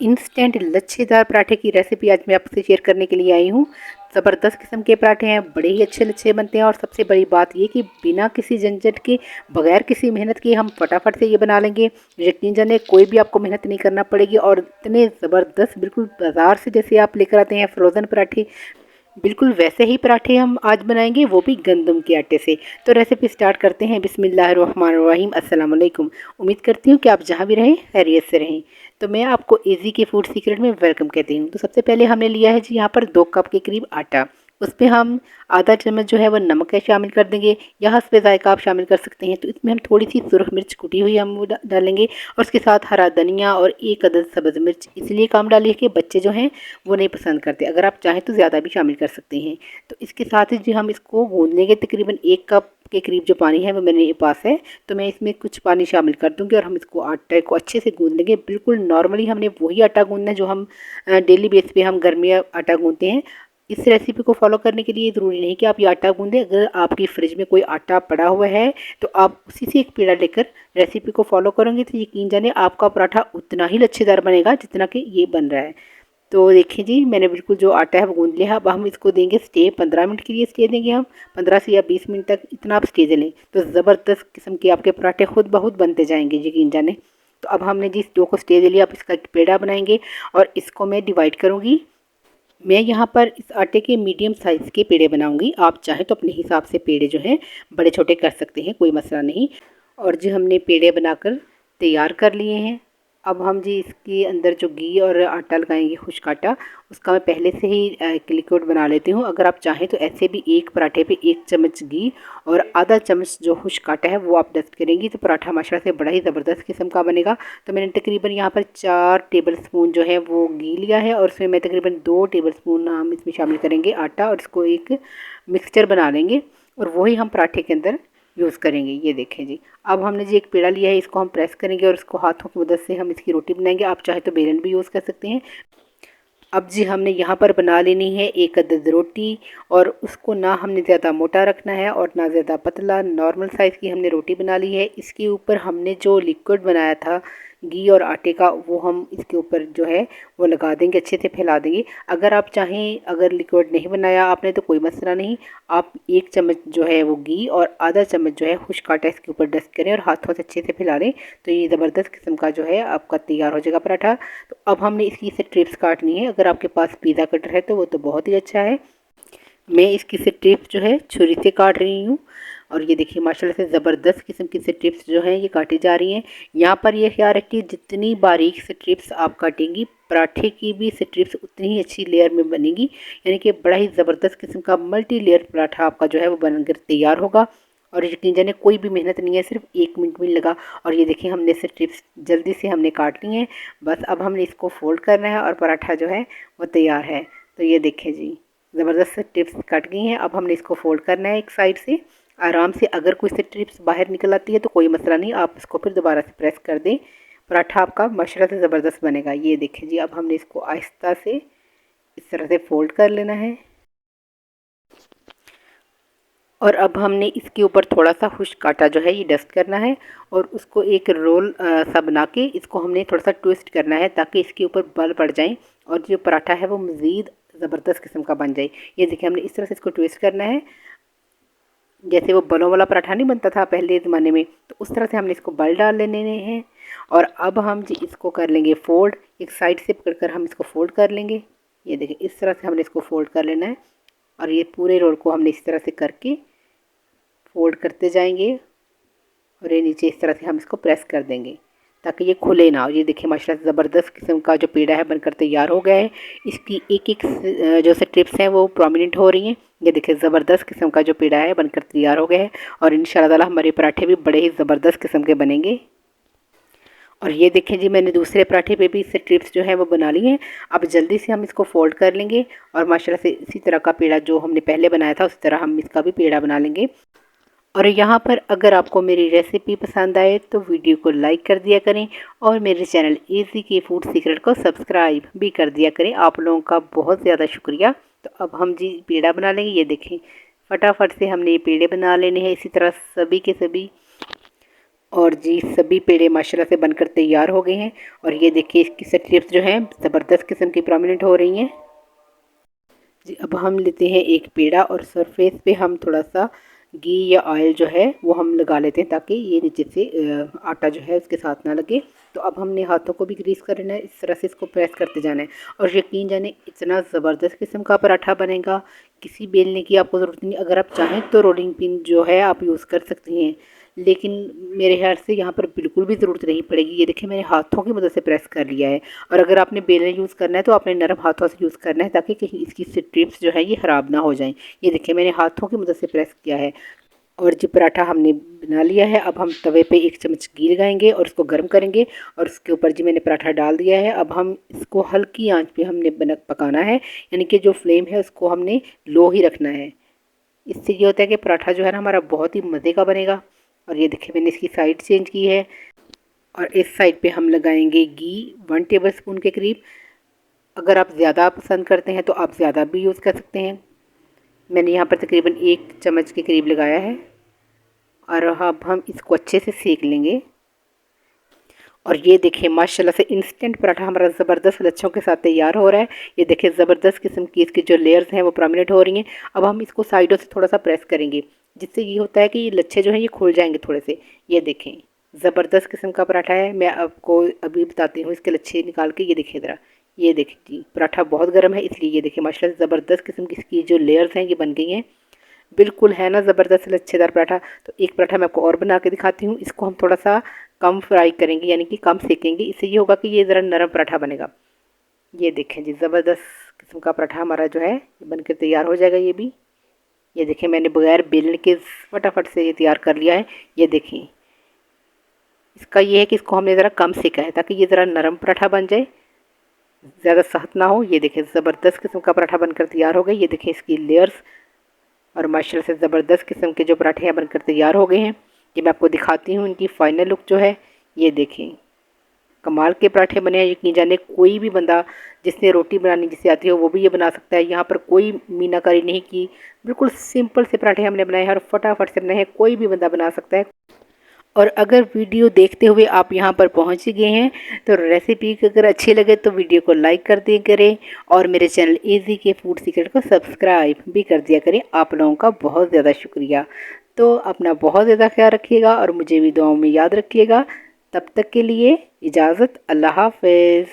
Instant लच्छेदार पराठे की recipe आज मैं आपसे शेयर करने के लिए आई हूँ। ज़बरदस्त किस्म के पराठे हैं, बड़े ही अच्छे लच्छे बनते हैं और सबसे बड़ी बात ये कि बिना किसी झंझट के, बगैर किसी मेहनत के हम फटाफट से ये बना लेंगे। यकीन जानिए कोई भी आपको मेहनत नहीं करना पड़ेगी और इतने ज़बरदस्त बिल्कुल बाज़ार से जैसे आप लेकर आते हैं फ्रोज़न पराठे, बिल्कुल वैसे ही पराठे हम आज बनाएंगे, वो भी गंदम के आटे से। तो रेसिपी स्टार्ट करते हैं। बिस्मिल्लाहिर्रहमानिर्रहीम। अस्सलाम वालेकुम। उम्मीद करती हूँ कि आप जहाँ भी रहें खैरियत से रहें। तो मैं आपको इजी के फूड सीक्रेट में वेलकम कहती हूँ। तो सबसे पहले हमने लिया है जी यहाँ पर 2 कप के करीब आटा। उस पर हम आधा चम्मच जो है वो नमक है शामिल कर देंगे, या हस्बे ज़ायका आप शामिल कर सकते हैं। तो इसमें हम थोड़ी सी सुरख मिर्च कुटी हुई हम वो डालेंगे और उसके साथ हरा धनिया और 1 अदद सब्ज़ मिर्च इसलिए कम डालिए कि बच्चे जो हैं वो नहीं पसंद करते। अगर आप चाहें तो ज़्यादा भी शामिल कर सकते हैं। तो इसके साथ ही जो हम इसको गूँध लेंगे, तकरीबन 1 कप के करीब जो पानी है वो मेरे पास है, तो मैं इसमें कुछ पानी शामिल कर दूंगी और हम इसको आटे को अच्छे से गूँध लेंगे। बिल्कुल नॉर्मली हमने वही आटा गूँधना है जो हम डेली बेस पे हम घर में आटा गूँधते हैं। इस रेसिपी को फॉलो करने के लिए ज़रूरी नहीं कि आप ये आटा गूँधें। अगर आपकी फ्रिज में कोई आटा पड़ा हुआ है तो आप उसी से एक पेड़ा लेकर रेसिपी को फॉलो करेंगे तो यकीन जाने आपका पराठा उतना ही लच्छेदार बनेगा जितना कि ये बन रहा है। तो देखिए जी, मैंने बिल्कुल जो आटा है वो गूँध लिया है। अब हम इसको देंगे स्टे, 15 मिनट के लिए स्टे देंगे हम, 15 से या 20 मिनट तक इतना आप स्टे दे लें तो ज़बरदस्त किस्म के आपके पराठे खुद ब खुद बनते जाएंगे, यकीन जाने। तो अब हमने जिस डो को स्टे दे लिया, अब इसका एक पेड़ा बनाएंगे और इसको मैं डिवाइड करूँगी। मैं यहाँ पर इस आटे के मीडियम साइज़ के पेड़े बनाऊँगी। आप चाहें तो अपने हिसाब से पेड़े जो हैं बड़े छोटे कर सकते हैं, कोई मसला नहीं। और जो हमने पेड़े बनाकर तैयार कर लिए हैं, अब हम जी इसके अंदर जो घी और आटा लगाएंगे खुश्क आटा, उसका मैं पहले से ही एक लिक्विड बना लेती हूँ। अगर आप चाहें तो ऐसे भी एक पराठे पे 1 चम्मच घी और आधा चम्मच जो खुश्क आटा है वो आप डस्ट करेंगी तो पराठा माशाल्लाह से बड़ा ही ज़बरदस्त किस्म का बनेगा। तो मैंने तकरीबन यहाँ पर 4 टेबल स्पून जो है वो घी लिया है और उसमें मैं तकरीबन 2 टेबल स्पून हम इसमें शामिल करेंगे आटा और इसको एक मिक्सचर बना लेंगे और वही हम पराठे के अंदर यूज़ करेंगे। ये देखें जी, अब हमने जी एक पेड़ा लिया है, इसको हम प्रेस करेंगे और इसको हाथों की मदद से हम इसकी रोटी बनाएंगे। आप चाहे तो बेलन भी यूज़ कर सकते हैं। अब जी हमने यहाँ पर बना लेनी है 1 अदद रोटी और उसको ना हमने ज़्यादा मोटा रखना है और ना ज़्यादा पतला, नॉर्मल साइज़ की हमने रोटी बना ली है। इसके ऊपर हमने जो लिक्विड बनाया था घी और आटे का, वो हम इसके ऊपर जो है वो लगा देंगे, अच्छे से फैला देंगे। अगर आप चाहें, अगर लिक्विड नहीं बनाया आपने तो कोई मसला नहीं, आप 1 चम्मच जो है वो घी और आधा चम्मच जो है खुश्क आटा इसके ऊपर डस्ट करें और हाथों से अच्छे से फैला लें तो ये ज़बरदस्त किस्म का जो है आपका तैयार हो जाएगा पराठा। तो अब हमने इसकी स्ट्रिप्स काटनी है। अगर आपके पास पिज़्ज़ा कटर है तो वो तो बहुत ही अच्छा है। मैं इसकी स्ट्रिप्स जो है छुरी से काट रही हूँ और ये देखिए माशाल्लाह से ज़बरदस्त किस्म की स्ट्रिप्स जो हैं ये काटी जा रही हैं। यहाँ पर ये ख्याल रखिए जितनी बारीक स्ट्रिप्स आप काटेंगी पराठे की भी स्ट्रिप्स उतनी ही अच्छी लेयर में बनेगी, यानी कि बड़ा ही ज़बरदस्त किस्म का मल्टी लेयर पराठा आपका जो है वो बनकर तैयार होगा। और यकीन जाने कोई भी मेहनत नहीं है, सिर्फ 1 मिनट भी लगा। और ये देखिए हमने स्ट्रिप्स जल्दी से हमने काट ली हैं। बस अब हमने इसको फोल्ड करना है और पराठा जो है वो तैयार है। तो ये देखें जी, ज़बरदस्त से टिप्स कट गई हैं। अब हमने इसको फोल्ड करना है एक साइड से आराम से। अगर कोई से टिप्स बाहर निकल आती है तो कोई मसला नहीं, आप इसको फिर दोबारा से प्रेस कर दें, पराठा आपका माशाल्लाह से ज़बरदस्त बनेगा। ये देखें जी, अब हमने इसको आहिस्ता से इस तरह से फोल्ड कर लेना है और अब हमने इसके ऊपर थोड़ा सा खुश्क आटा जो है ये डस्ट करना है और उसको एक रोल सा बना के इसको हमने थोड़ा सा ट्विस्ट करना है ताकि इसके ऊपर बल पड़ जाएं और जो पराठा है वो मज़ीद ज़बरदस्त किस्म का बन जाए। ये देखिए हमने इस तरह से इसको ट्विस्ट करना है, जैसे वो बलों वाला पराठा नहीं बनता था पहले ज़माने में, तो उस तरह से हमने इसको बल डाल लेने हैं। और अब हम जी इसको कर लेंगे फोल्ड, एक साइड से पकड़ कर हम इसको फोल्ड कर लेंगे। ये देखिए इस तरह से हमने इसको फोल्ड कर लेना है और ये पूरे रोल को हमने इस तरह से करके फोल्ड करते जाएंगे और ये नीचे इस तरह से हम इसको प्रेस कर देंगे ताकि ये खुले ना हो। ये देखिए माशाल्लाह ज़बरदस्त किस्म का जो पेड़ा है बनकर तैयार हो गया है। इसकी एक एक जो स्ट्रिप्स हैं वो प्रोमिनेंट हो रही हैं। ये देखिए ज़बरदस्त किस्म का जो पेड़ा है बनकर तैयार हो गया है और इंशाल्लाह ताला हमारे पराठे भी बड़े ही ज़बरदस्त किस्म के बनेंगे। और ये देखें जी, मैंने दूसरे पराठे पे भी स्ट्रिप्स जो है वो बना ली हैं। अब जल्दी से हम इसको फोल्ड कर लेंगे और माशाल्लाह से इसी तरह का पेड़ा जो हमने पहले बनाया था उसी तरह हम इसका भी पेड़ा बना लेंगे। और यहाँ पर अगर आपको मेरी रेसिपी पसंद आए तो वीडियो को लाइक कर दिया करें और मेरे चैनल इजी के फूड सीक्रेट को सब्सक्राइब भी कर दिया करें। आप लोगों का बहुत ज़्यादा शुक्रिया। तो अब हम जी पेड़ा बना लेंगे। ये देखें फटाफट से हमने ये पेड़े बना लेने हैं। इसी तरह सभी के सभी और जी सभी पेड़े माशाल्लाह से बनकर तैयार हो गए हैं। और ये देखिए इसकी स्ट्रिप्स जो हैं ज़बरदस्त किस्म की प्रोमिनेंट हो रही हैं। जी अब हम लेते हैं एक पेड़ा और सरफेस पे हम थोड़ा सा घी या ऑयल जो है वो हम लगा लेते हैं ताकि ये नीचे से आटा जो है उसके साथ ना लगे। तो अब हमने हाथों को भी ग्रीस कर लेना है, इस तरह से इसको प्रेस करते जाना है। और यकीन जाने इतना ज़बरदस्त किस्म का पराठा बनेगा, किसी बेलने की आपको ज़रूरत नहीं। अगर आप चाहें तो रोलिंग पिन जो है आप यूज़ कर सकती हैं, लेकिन मेरे ख्याल से यहाँ पर बिल्कुल भी ज़रूरत नहीं पड़ेगी। ये देखिए मैंने हाथों की मदद से प्रेस कर लिया है। और अगर आपने बेलन यूज़ करना है तो आपने नरम हाथों से यूज़ करना है ताकि कहीं इसकी स्ट्रिप्स जो है ये ख़राब ना हो जाएं। ये देखिए मैंने हाथों की मदद से प्रेस किया है। और जी पराठा हमने बना लिया है। अब हम तवे पे 1 चम्मच घी लगाएंगे और उसको गर्म करेंगे और उसके ऊपर जी मैंने पराठा डाल दिया है। अब हम इसको हल्की आंच पे हमने पकाना है, यानी कि जो फ्लेम है उसको हमने लो ही रखना है। इससे ये होता है कि पराठा जो है ना हमारा बहुत ही मज़े का बनेगा। और ये देखिए मैंने इसकी साइड चेंज की है और इस साइड पे हम लगाएंगे घी 1 टेबल स्पून के करीब। अगर आप ज़्यादा पसंद करते हैं तो आप ज़्यादा भी यूज़ कर सकते हैं। मैंने यहाँ पर तकरीबन 1 चम्मच के करीब लगाया है। और अब हम इसको अच्छे से सेक लेंगे। और ये देखिए माशाल्लाह से इंस्टेंट पराठा हमारा ज़बरदस्त लच्छों के साथ तैयार हो रहा है। ये देखिए ज़बरदस्त किस्म की इसकी जो लेयर्स हैं वो प्रोमिनेंट हो रही हैं। अब हम इसको साइडों से थोड़ा सा प्रेस करेंगे, जिससे ये होता है कि ये लच्छे जो हैं ये खुल जाएंगे थोड़े से। ये देखें ज़बरदस्त किस्म का पराठा है। मैं आपको अभी बताती हूँ इसके लच्छे निकाल के। ये देखिए ज़रा, ये देखिए जी पराठा बहुत गर्म है इसलिए ये देखिए माशाल्लाह ज़बरदस्त किस्म की इसकी जो लेयर्स हैं ये बन गई हैं। बिल्कुल है ना ज़बरदस्त लच्छेदार पराठा। तो एक पराठा मैं आपको और बना के दिखाती हूँ। इसको हम थोड़ा सा कम फ्राई करेंगे, यानी कि कम सेकेंगे। इससे ये होगा कि ये ज़रा नरम पराठा बनेगा। ये देखें जी ज़बरदस्त किस्म का पराठा हमारा जो है बनकर तैयार हो जाएगा। ये भी ये देखें मैंने बगैर बेलने के फटाफट से ये तैयार कर लिया है। ये देखें इसका ये है कि इसको हमने ज़रा कम सेका है ताकि ये ज़रा नरम पराठा बन जाए, ज़्यादा सख्त ना हो। ये देखें ज़बरदस्त किस्म का पराठा बनकर तैयार हो गया। ये देखें इसकी लेयर्स और माशाल्लाह से ज़बरदस्त किस्म के जो पराठे हैं बनकर तैयार हो गए हैं। ये मैं आपको दिखाती हूँ इनकी फ़ाइनल लुक जो है। ये देखें कमाल के पराठे बने हैं। यकीन जाने कोई भी बंदा जिसने रोटी बनानी जिसे आती हो वो भी ये बना सकता है। यहाँ पर कोई मीनाकारी नहीं की, बिल्कुल सिंपल से पराठे हमने बनाए हैं और फटाफट से बनाए हैं, कोई भी बंदा बना सकता है। और अगर वीडियो देखते हुए आप यहाँ पर पहुँच गए हैं तो रेसिपी अगर अच्छी लगे तो वीडियो को लाइक कर दिया करें और मेरे चैनल इजी के फूड सीक्रेट को सब्सक्राइब भी कर दिया करें। आप लोगों का बहुत ज़्यादा शुक्रिया। तो अपना बहुत ज़्यादा ख्याल रखिएगा और मुझे भी दुआओं में याद रखिएगा। तब तक के लिए इजाज़त, अल्लाह हाफ़िज़।